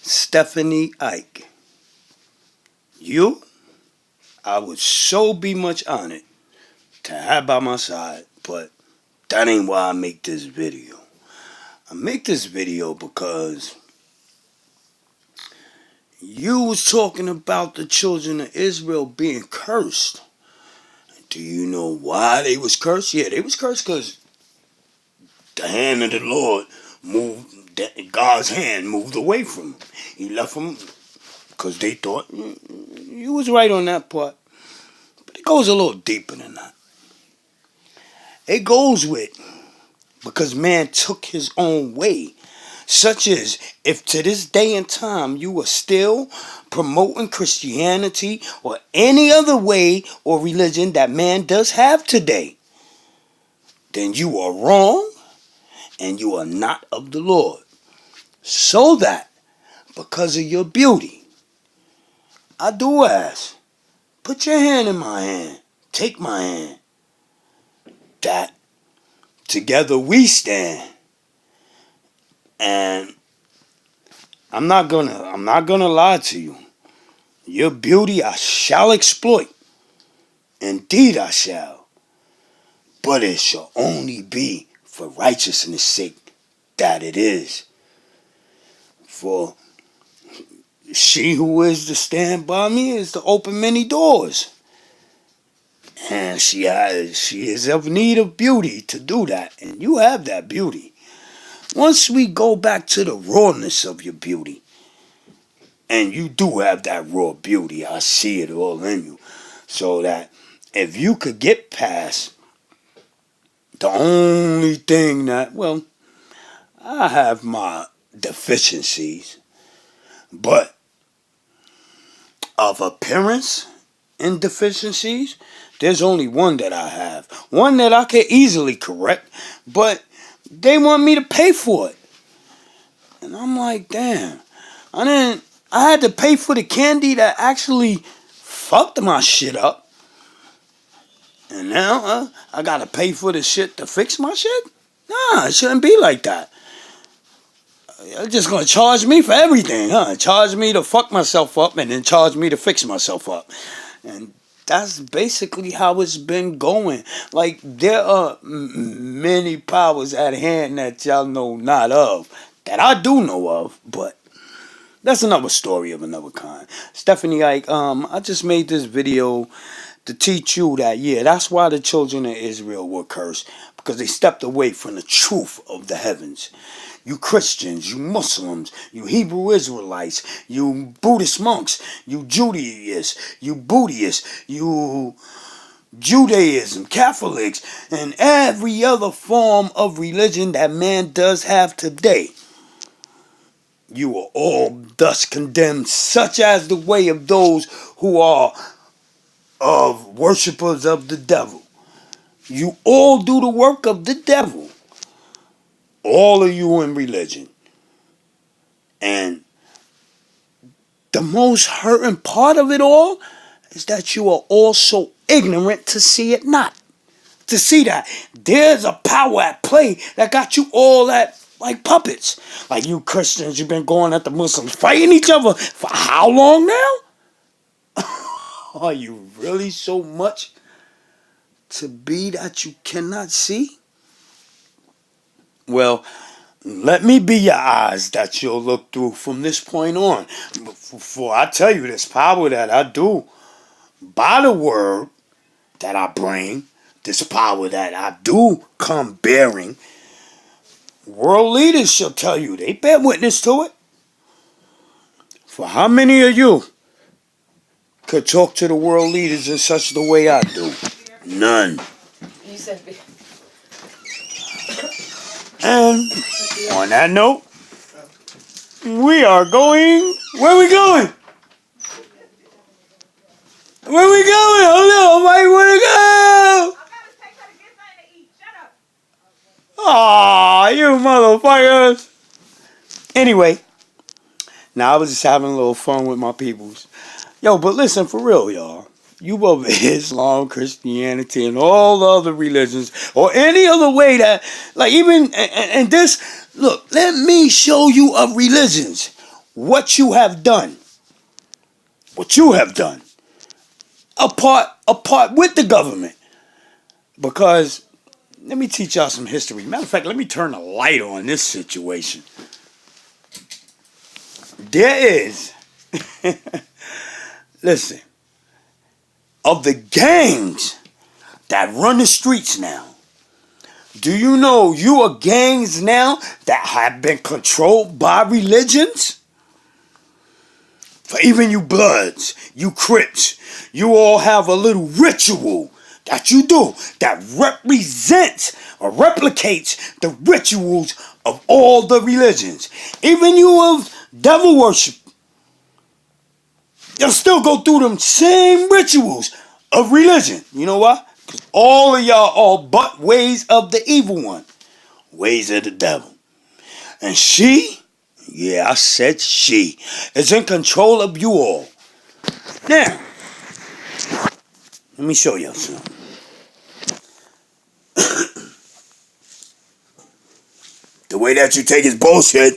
Stephanie Ike. You, I would so be much honored to have by my side, but that ain't why I make this video. I make this video because you was talking about the children of Israel being cursed. Do you know why they was cursed? Yeah, they was cursed because the hand of the Lord moved, God's hand moved away from them. He left them because they thought you was right on that part. But it goes a little deeper than that. It goes with because man took his own way. Such as if to this day and time you are still promoting Christianity or any other way or religion that man does have today, then you are wrong and you are not of the Lord. So that because of your beauty, I do ask, put your hand in my hand, take my hand, that together we stand. And I'm not gonna lie to you. Your beauty I shall exploit. Indeed I shall. But it shall only be for righteousness' sake that it is. For she who is to stand by me is to open many doors. And she is of need of beauty to do that. And you have that beauty. Once we go back to the rawness of your beauty, and you do have that raw beauty, I see it all in you. So that if you could get past the only thing that, well, I have my deficiencies, but of appearance and deficiencies, there's only one that I have. One that I can easily correct, but they want me to pay for it. And I'm like, damn. I had to pay for the candy that actually fucked my shit up. And now I gotta pay for the shit to fix my shit? Nah, it shouldn't be like that. You're just gonna charge me for everything, huh? Charge me to fuck myself up and then charge me to fix myself up. And that's basically how it's been going. Like, there are many powers at hand that y'all know not of. That I do know of, but that's another story of another kind. Stephanie Ike, I just made this video to teach you that, yeah, that's why the children of Israel were cursed. Because they stepped away from the truth of the heavens. You Christians, you Muslims, you Hebrew Israelites, you Buddhist monks, you Judaists, you Buddhists, you Judaism, Catholics, and every other form of religion that man does have today. You are all thus condemned, such as the way of those who are of worshippers of the devil. You all do the work of the devil. All of you in religion. And the most hurting part of it all is that you are all so ignorant to see it not. To see that there's a power at play that got you all at like puppets. Like you Christians, you've been going at the Muslims, fighting each other for how long now? Are you really so much to be that you cannot see? Well, let me be your eyes that you'll look through from this point on. For I tell you, this power that I do by the word that I bring, this power that I do come bearing, world leaders shall tell you, they bear witness to it. For how many of you could talk to the world leaders in such the way I do? None. You said And on that note, we are going. Where we going? Where we going? Hold on, where wanna go? Aw, you motherfuckers. Anyway, now I was just having a little fun with my peoples. Yo, but listen, for real, y'all. You of Islam, Christianity, and all the other religions, or any other way that, like even, and this, look, let me show you of religions what you have done. What you have done. Apart with the government. Because, let me teach y'all some history. Matter of fact, let me turn the light on this situation. There is, listen, of the gangs that run the streets now, do you know you are gangs now that have been controlled by religions? For even you Bloods, you Crips, you all have a little ritual that you do that represents or replicates the rituals of all the religions. Even you of devil worship, you'll still go through them same rituals of religion. You know why? Because all of y'all are but ways of the evil one. Ways of the devil. And she, yeah, I said she, is in control of you all. Now, let me show y'all something. The way that you take is bullshit.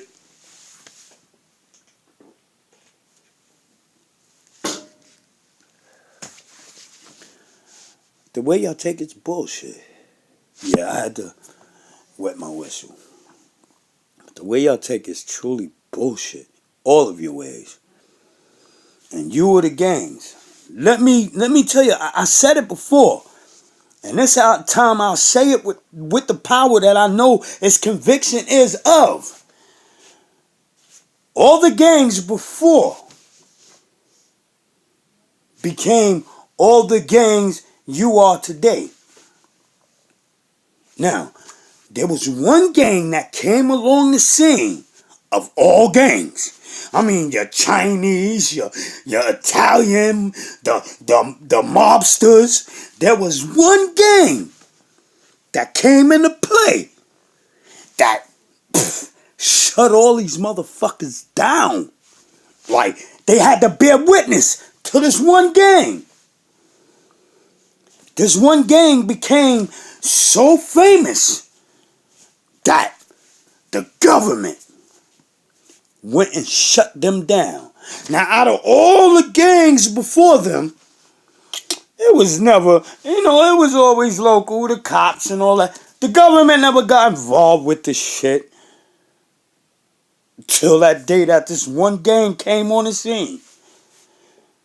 The way y'all take it's bullshit. Yeah, I had to wet my whistle. But the way y'all take is truly bullshit. All of your ways. And you are the gangs. Let me tell you, I said it before. And this time I'll say it with the power that I know its conviction is of. All the gangs before became all the gangs you are today. Now, there was one gang that came along the scene of all gangs. I mean, your Chinese, your Italian, the mobsters. There was one gang that came into play that shut all these motherfuckers down. Like, they had to bear witness to this one gang. This one gang became so famous that the government went and shut them down. Now, out of all the gangs before them, it was never, it was always local, the cops and all that. The government never got involved with this shit till that day that this one gang came on the scene.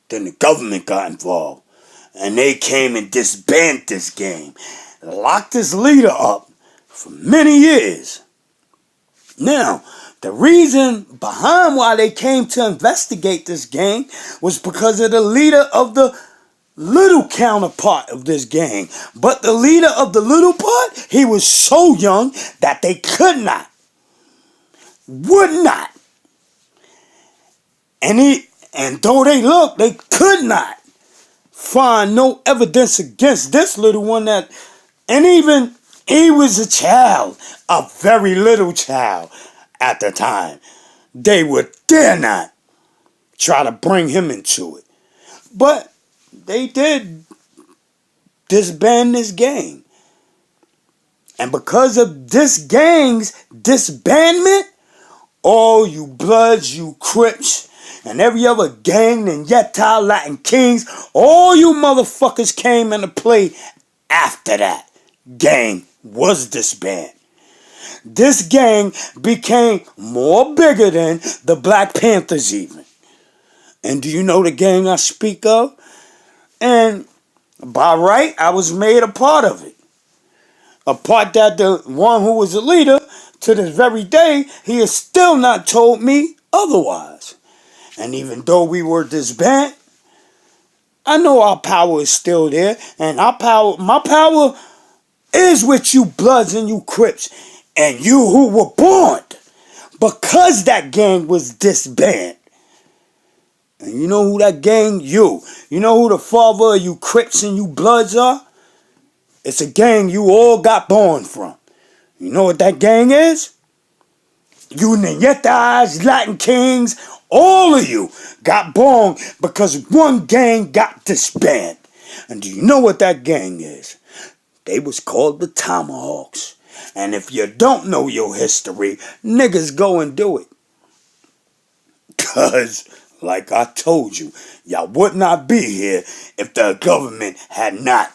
Then the government got involved. And they came and disbanded this gang. Locked this leader up for many years. Now, the reason behind why they came to investigate this gang was because of the leader of the little counterpart of this gang. But the leader of the little part, he was so young that they could not, would not, and though they looked, they could not find no evidence against this little one and even he was a child, a very little child at the time. They would dare not try to bring him into it. But they did disband this gang. And because of this gang's disbandment, all you Bloods, you Crips, and every other gang and Yeta Latin Kings, all you motherfuckers came into play after that gang was disbanded. This gang became more bigger than the Black Panthers even. And do you know the gang I speak of? And by right, I was made a part of it. A part that the one who was the leader, to this very day, he has still not told me otherwise. And even though we were disbanded, I know our power is still there. And my power is with you Bloods and you Crips. And you who were born because that gang was disbanded. And you know who that gang, you. You know who the father of you Crips and you Bloods are? It's a gang you all got born from. You know what that gang is? You Nietas, Latin Kings, all of you got born because one gang got disbanded. And do you know what that gang is? They was called the Tomahawks. And if you don't know your history, niggas go and do it. Because, like I told you, y'all would not be here if the government had not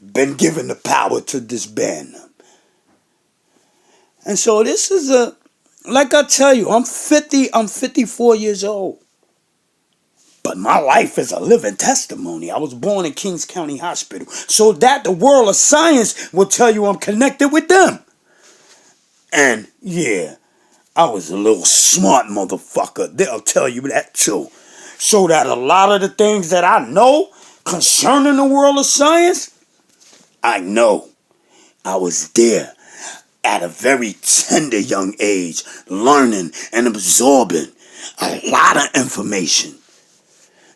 been given the power to disband them. And so this is like I tell you, I'm 54 years old. But my life is a living testimony. I was born in Kings County Hospital. So that the world of science will tell you I'm connected with them. And yeah, I was a little smart motherfucker. They'll tell you that too. So that a lot of the things that I know concerning the world of science, I know. I was there at a very tender young age, learning and absorbing a lot of information.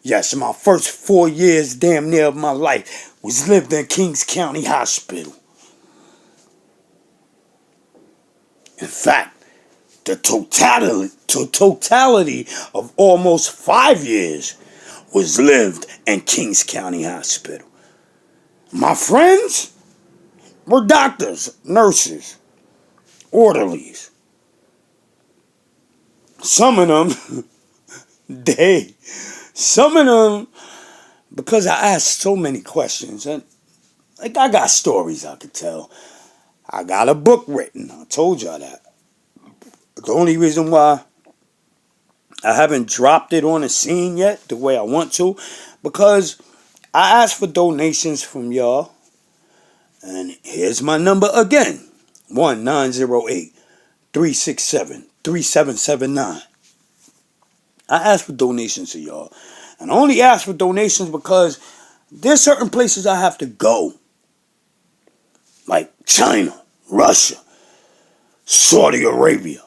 Yes, my first 4 years damn near of my life was lived in Kings County Hospital. In fact, the totality of almost 5 years was lived in Kings County Hospital. My friends were doctors, nurses, orderlies. Some of them, because I asked so many questions, and like I got stories I could tell. I got a book written. I told y'all that. The only reason why I haven't dropped it on the scene yet the way I want to, because I asked for donations from y'all. And here's my number again. 1-908-367-3779. I asked for donations to y'all. And I only asked for donations because there's certain places I have to go. Like China, Russia, Saudi Arabia,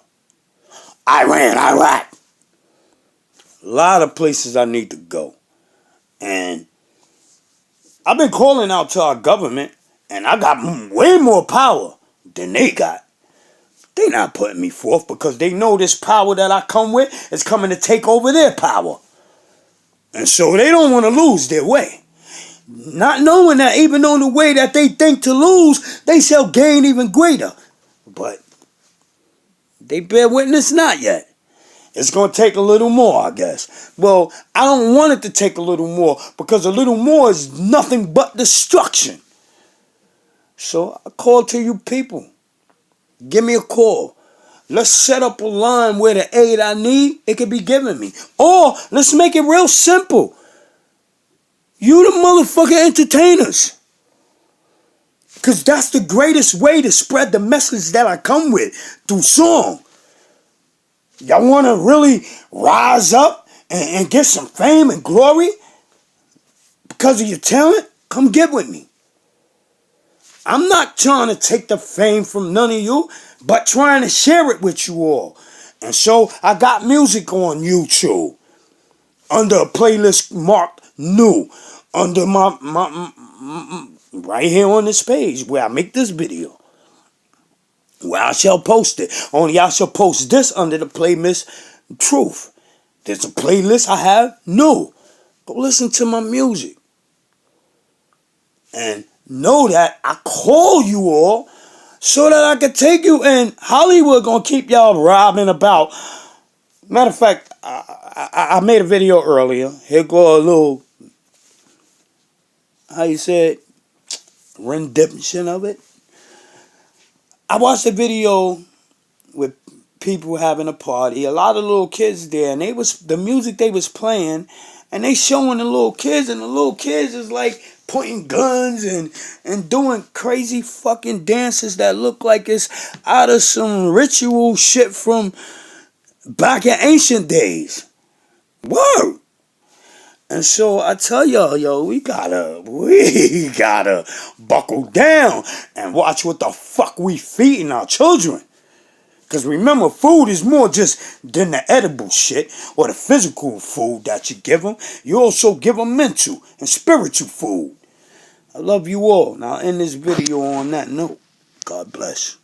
Iran, Iraq. A lot of places I need to go. And I've been calling out to our government, and I got way more power than they got. They not putting me forth because they know this power that I come with is coming to take over their power. And so they don't want to lose their way. Not knowing that even on the way that they think to lose, they shall gain even greater. But they bear witness not yet. It's going to take a little more, I guess. Well, I don't want it to take a little more because a little more is nothing but destruction. So I call to you people. Give me a call. Let's set up a line where the aid I need, it can be given me. Or let's make it real simple. You the motherfucking entertainers. Because that's the greatest way to spread the message that I come with, through song. Y'all want to really rise up and get some fame and glory because of your talent? Come get with me. I'm not trying to take the fame from none of you, but trying to share it with you all. And so I got music on YouTube under a playlist marked new, under my right here on this page where I make this video, where I shall post it. Only I shall post this under the playlist Truth. There's a playlist I have new. Go listen to my music. And know that I call you all so that I can take you in. Hollywood gonna keep y'all robbing about. Matter of fact, I made a video earlier. Here go a little, how you say it, rendition of it. I watched a video with people having a party. A lot of little kids there, and the music they was playing, and they showing the little kids, and the little kids is like pointing guns and doing crazy fucking dances that look like it's out of some ritual shit from back in ancient days. Word. And so I tell y'all, yo, we gotta buckle down and watch what the fuck we feeding our children. Because remember, food is more just than the edible shit or the physical food that you give them. You also give them mental and spiritual food. I love you all. Now, I'll end this video on that note. God bless.